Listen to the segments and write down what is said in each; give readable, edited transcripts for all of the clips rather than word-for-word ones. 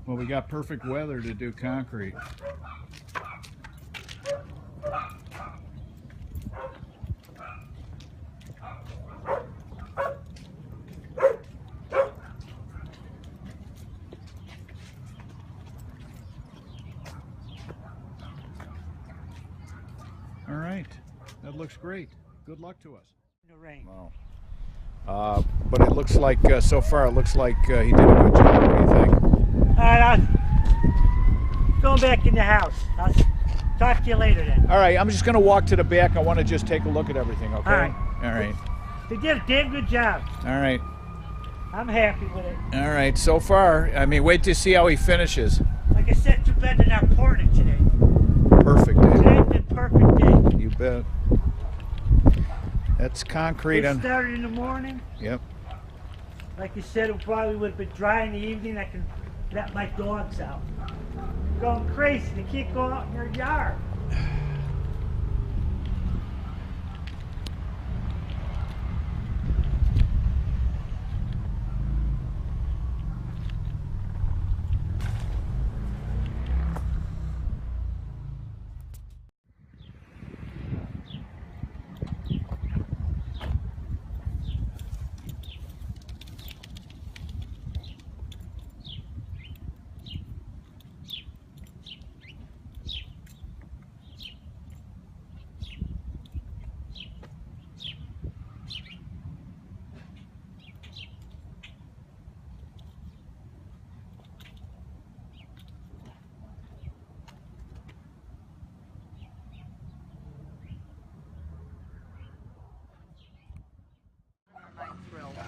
Well, we got perfect weather to do concrete. All right, that looks great. Good luck to us. The rain. Wow. But it looks like, so far, it looks like he did a good job. What do you think? All right, I'm going back in the house. I'll talk to you later then. All right, I'm just going to walk to the back. I want to just take a look at everything, okay? All right. All right. They did a damn good job. All right. I'm happy with it. All right, so far, I mean, wait to see how he finishes. Like I said, too bad they're not pouring it today. Perfect day. Today's been a perfect day. You bet. That's concrete It on. started in the morning. Yep. Like you said, it probably would have been dry in the evening. I can let my dogs out. Going crazy. They can't go out in their yard.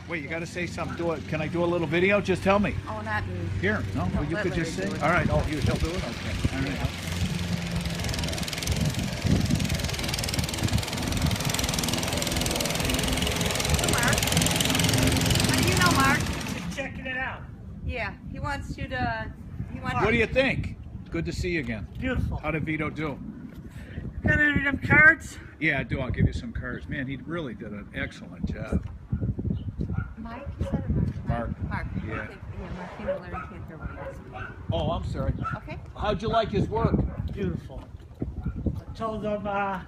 Wait, you got to say something. Do it. Can I do a little video? Just tell me. Oh, not me. Here. No, well, you let could just say. Larry do it. All right. Oh, he'll do it? Okay. All right. Mark. How do you know, Mark? Just checking it out. Yeah, he wants you to. He wants. What do you think? Good to see you again. Beautiful. How did Vito do? Got any of them cards? Yeah, I do. I'll give you some cards. Man, he really did an excellent job. Mike? You said it, Mark. Mark. Mark. Yeah. Okay. Yeah, Mark. You know, Larry can't hear what he has. Oh, I'm sorry. Okay. How'd you like his work? Beautiful. I told them to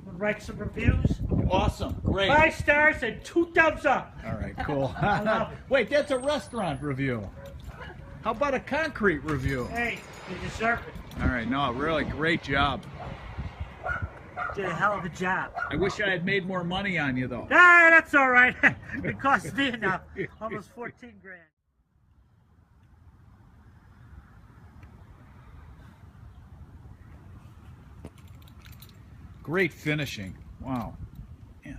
write some reviews. Awesome. Great. 5 stars and 2 thumbs up. All right, cool. love it. Wait, that's a restaurant review. How about a concrete review? Hey, you deserve it. All right, no, really great job. Did a hell of a job. I wish I had made more money on you, though. Ah, that's all right. It cost me enough. Almost 14 grand. Great finishing. Wow. Yeah.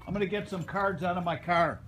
I'm going to get some cards out of my car.